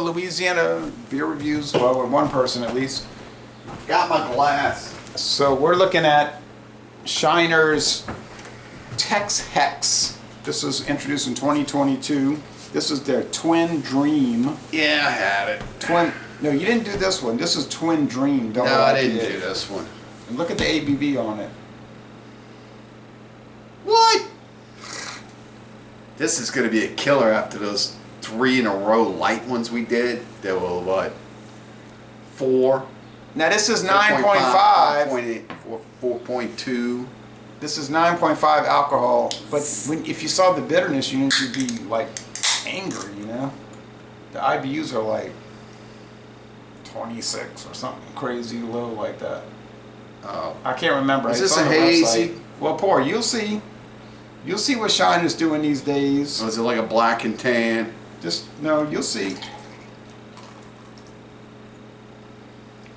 Louisiana beer reviews, well, with one person at least. Got my glass. So we're looking at Shiner's TexHex. This was introduced in 2022. This is their Twin Dream. Yeah, I had it. No, you didn't do this one. This is Twin Dream. No, I didn't do this one. And look at the ABV on it. What? This is going to be a killer after those 3 in a row light ones we did. They were what? 4. Now this is 9.5. 4.2. This is 9.5 alcohol. But if you saw the bitterness, you'd be like angry, you know? The IBUs are like 26 or something crazy low like that. Oh. I can't remember. Is this a hazy? Well, pour. You'll see. You'll see what Shiner's doing these days. Or is it like a black and tan? You'll see.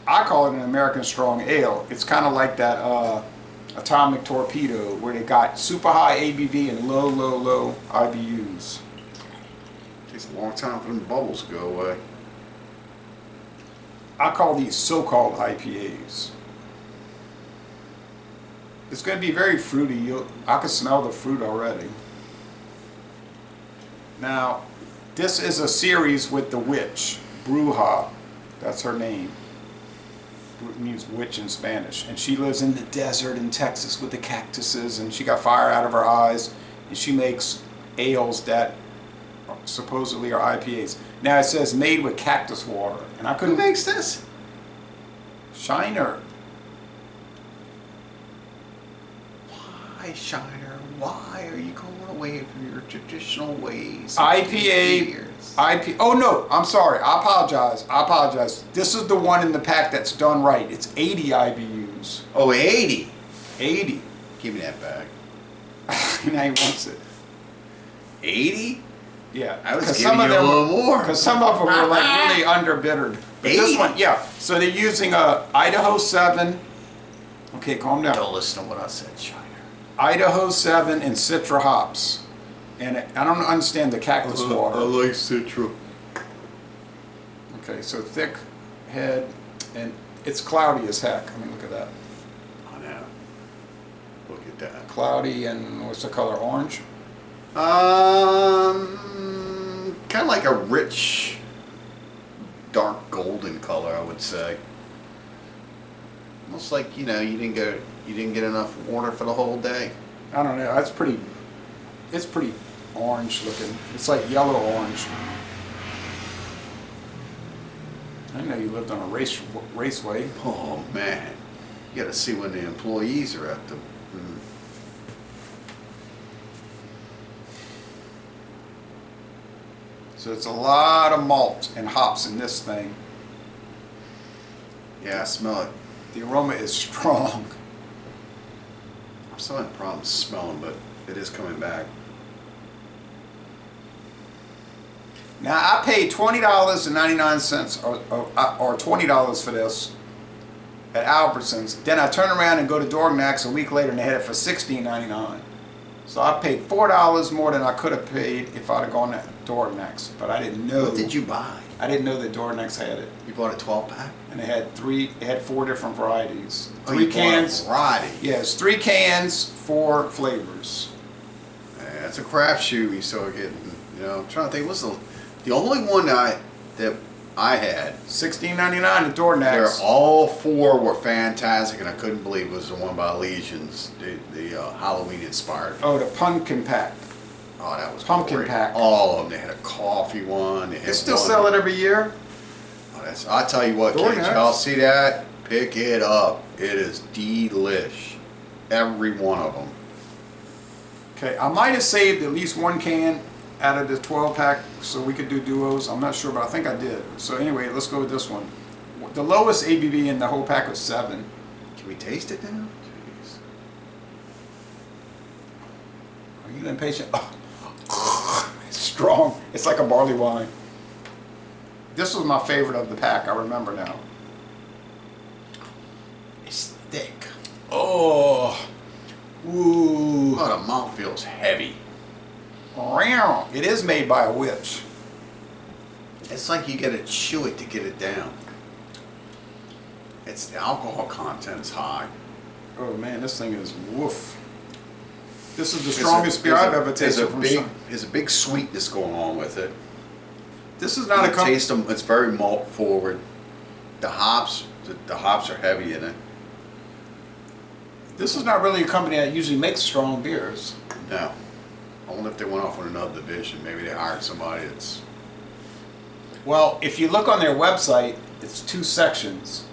I call it an American Strong Ale. It's kind of like that Atomic Torpedo, where they got super high ABV and low IBUs. Takes a long time for them bubbles to go away. I call these so-called IPAs. It's going to be very fruity. I can smell the fruit already. Now, this is a series with the witch, Bruja. That's her name. It means witch in Spanish. And she lives in the desert in Texas with the cactuses, and she got fire out of her eyes, and she makes ales that supposedly are IPAs. Now it says made with cactus water, and I couldn't. Who makes this? Shiner. Why, Shiner? Why are you going away from your traditional ways? IPA. Oh no, I'm sorry. I apologize. This is the one in the pack that's done right. It's 80 IBUs. Oh, 80. 80. Give me that back. Now he wants it. 80? Yeah. I was giving you a little more. Because some of them were like really underbittered. But 80? this one, yeah. So they're using a Idaho 7. Okay, calm down. Don't listen to what I said, Shiner. Idaho 7 and Citra hops. And I don't understand the cactus water. I like Citra. Okay, so thick head, and it's cloudy as heck. I mean, look at that. I know. Look at that. Cloudy, and what's the color? Orange? Kind of like a rich, dark golden color, I would say. Almost like, you didn't get enough water for the whole day. I don't know. It's pretty orange looking. It's like yellow orange. I didn't know you lived on a raceway. Oh man, you got to see when the employees are at the. So it's a lot of malt and hops in this thing. Yeah, I smell it. The aroma is strong. I'm still having problems smelling, but it is coming back. Now I paid $20.99 or $20 for this at Albertsons. Then I turn around and go to Dorgnax a week later and they had it for $16.99. So I paid $4 more than I could have paid if I'd have gone to Dorgnax. But I didn't know. What did you buy? I didn't know that Dorgnax had it. You bought a 12-pack? And it had 4 different varieties. Oh, 3 you cans. bought a variety. Yes, 3 cans, 4 flavors. Yeah, it's a crapshoot you start getting. I'm trying to think. What's the only one that I had? $16.99 at Dorgnax. All 4 were fantastic, and I couldn't believe it was the one by Legions, the Halloween inspired. Oh, the pumpkin pack. Oh, that was pumpkin great. pack. All of them. They had a coffee one. They still sell it every year. Oh, I'll tell you what, kids. Y'all see that? Pick it up. It is delish. Every one of them. Okay, I might have saved at least 1 can out of the 12-pack so we could do duos. I'm not sure, but I think I did. So anyway, let's go with this one. The lowest ABV in the whole pack was 7. Can we taste it now? Jeez. Are you impatient? It's strong. It's like a barley wine. This was my favorite of the pack. I remember now. It's thick. Oh. Ooh. Oh, the mouth feels heavy. It is made by a witch. It's like you gotta chew it to get it down. The alcohol content is high. Oh man, this thing is woof. This is the strongest beer I've ever tasted from Shiner. There's a big sweetness going on with it. This is not a taste them. It's very malt forward. The hops are heavy in it. This is not really a company that usually makes strong beers. No. I wonder if they went off on another division. Maybe they hired somebody that's... Well, if you look on their website, it's 2 sections.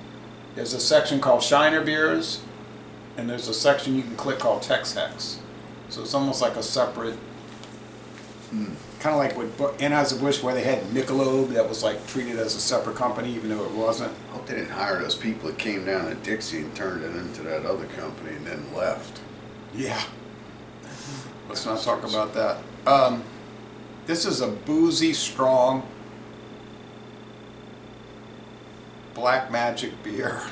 There's a section called Shiner Beers, and there's a section you can click called TexHex. So it's almost like a separate, kind of like with Anheuser-Busch, where they had Michelob that was like treated as a separate company, even though it wasn't. I hope they didn't hire those people that came down to Dixie and turned it into that other company and then left. Yeah. Let's not talk about that. This is a boozy, strong Black Magic beer.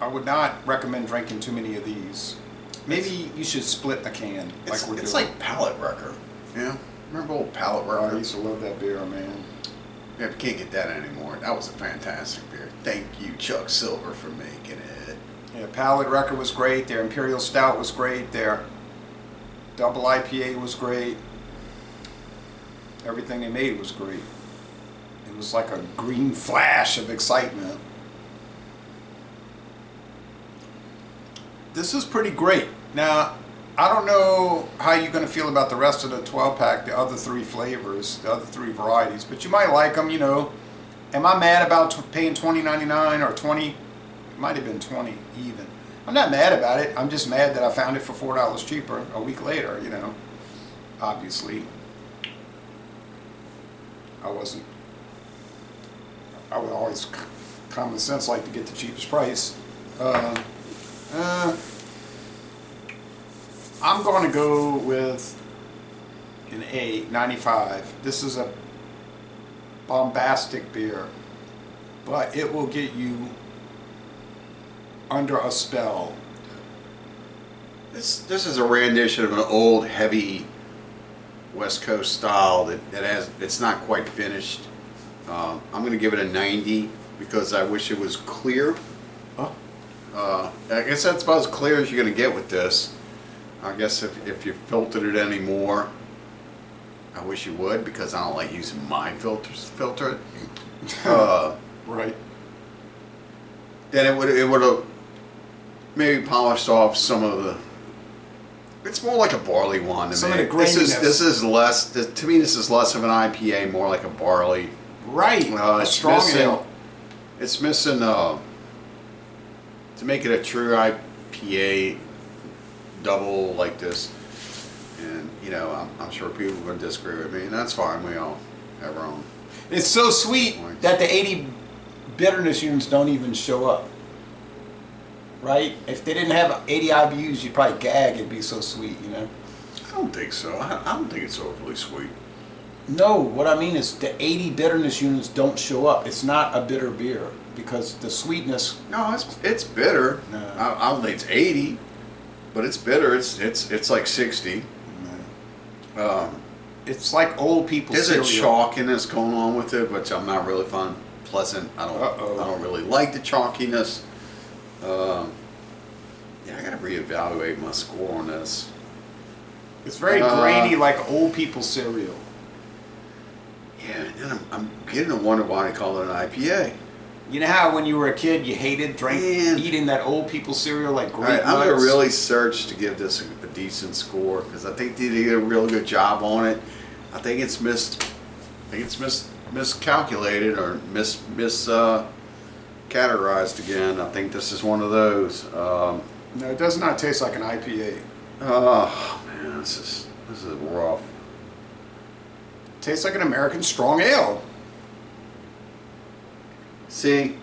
I would not recommend drinking too many of these. Maybe you should split a can. It's like Pallet Wrecker. Yeah. Remember old Pallet Wrecker? Oh, I used to love that beer, man. Yeah, you can't get that anymore. That was a fantastic beer. Thank you, Chuck Silver, for making it. Yeah, Pallet Wrecker was great. Their Imperial Stout was great. Their Double IPA was great. Everything they made was great. It was like a green flash of excitement. This is pretty great. Now, I don't know how you're going to feel about the rest of the 12-pack, the other 3 flavors, the other 3 varieties, but you might like them, you know. Am I mad about paying $20.99 or $20? It might have been $20 even. I'm not mad about it. I'm just mad that I found it for $4 cheaper a week later, you know. Obviously. I would always, common sense, like to get the cheapest price. I'm going to go with an A, 95. This is a bombastic beer, but it will get you under a spell. This is a rendition of an old, heavy West Coast style that it's not quite finished. I'm going to give it a 90 because I wish it was clear. I guess that's about as clear as you're going to get with this. I guess if you filtered it anymore, I wish you would, because I don't like using my filters to filter it. Right. Then it would have maybe polished off some of the... It's more like a barley one to some me. of the graininess. This is less... To me, this is less of an IPA, more like a barley. Right. A strong ale. It's missing... to make it a true IPA double like this, and you know, I'm sure people are going to disagree with me, and that's fine. We all have our own. It's so sweet points. that the 80 bitterness units don't even show up. Right? If they didn't have 80 IBUs, you'd probably gag. It'd be so sweet, you know. I don't think so. I don't think it's overly sweet. No, what I mean is the 80 bitterness units don't show up. It's not a bitter beer because the sweetness. No, it's bitter. No. I don't think it's 80, but it's bitter. It's like 60. No. It's like old people cereal. There's a chalkiness going on with it, which I'm not really pleasant. I don't really like the chalkiness. Yeah, I gotta reevaluate my score on this. It's very grainy, like old people cereal. Yeah, and then I'm getting to wonder why they call it an IPA. You know how when you were a kid you hated eating that old people cereal like grape nuts? I'm gonna really search to give this a decent score because I think they did a real good job on it. I think it's miscalculated or categorized again. I think this is one of those. No, it does not taste like an IPA. Oh man, this is rough. It tastes like an American strong ale. See,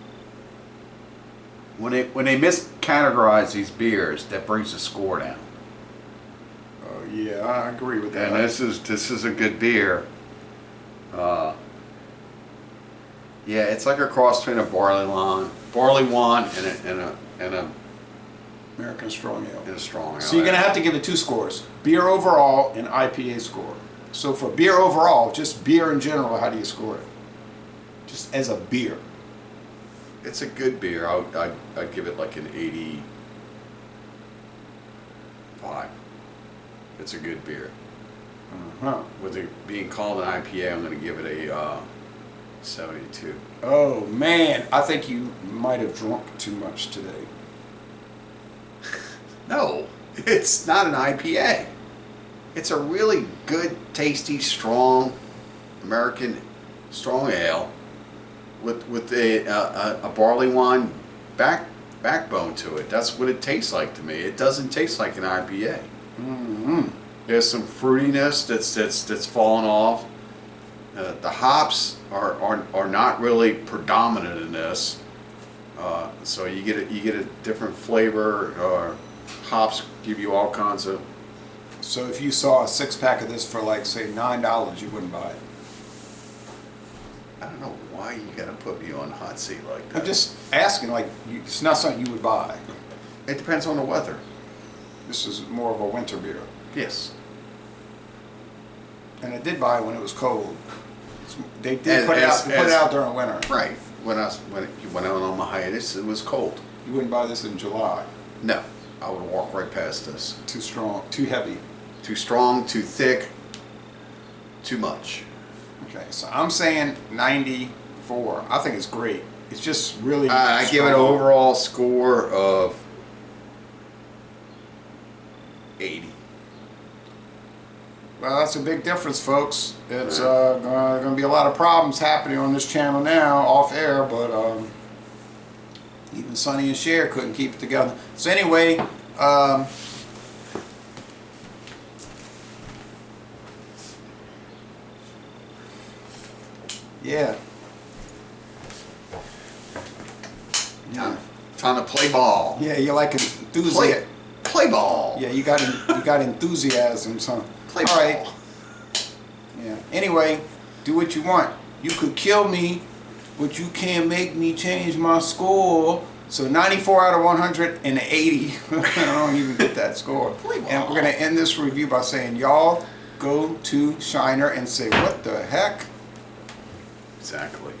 when they miscategorize these beers, that brings the score down. Oh yeah, I agree with that. And this is a good beer. Yeah, it's like a cross between a barley wine, and a American strong ale. And a strong ale. So you're gonna have to give it 2 scores: beer overall and IPA score. So for beer overall, just beer in general, how do you score it? Just as a beer. It's a good beer. I'd give it like an 85. It's a good beer. Uh-huh. With it being called an IPA, I'm going to give it a 72. Oh man, I think you might have drunk too much today. No, it's not an IPA. It's a really good, tasty, strong American strong ale with a barley wine backbone to it. That's what it tastes like to me. It doesn't taste like an IPA. Mm-hmm. There's some fruitiness that's fallen off. The hops are not really predominant in this, so you get a different flavor. Hops give you all kinds of. So if you saw a 6-pack of this for like say $9, you wouldn't buy it. I don't know why you gotta put me on hot seat like that. I'm just asking, like, it's not something you would buy. It depends on the weather. This is more of a winter beer. Yes. And I did buy it when it was cold. They did put it out during winter. Right. When I went out on my hiatus, it was cold. You wouldn't buy this in July. No, I would walk right past this. Too strong, too heavy. Too strong, too thick, too much. Okay, so I'm saying 94. I think it's great. It's just really. I give it an strong. overall score of 80. Well, that's a big difference, folks. It's going to be a lot of problems happening on this channel now, off air, but even Sonny and Cher couldn't keep it together. So anyway, yeah. Time to play ball. Yeah, you're like enthusiasm. Play ball. Yeah, you got enthusiasm, son. Play All ball. right. Yeah. Anyway, do what you want. You could kill me, but you can't make me change my score. So 94 out of 180. I don't even get that score. Play ball. And we're gonna end this review by saying, y'all go to Shiner and say, what the heck? Exactly.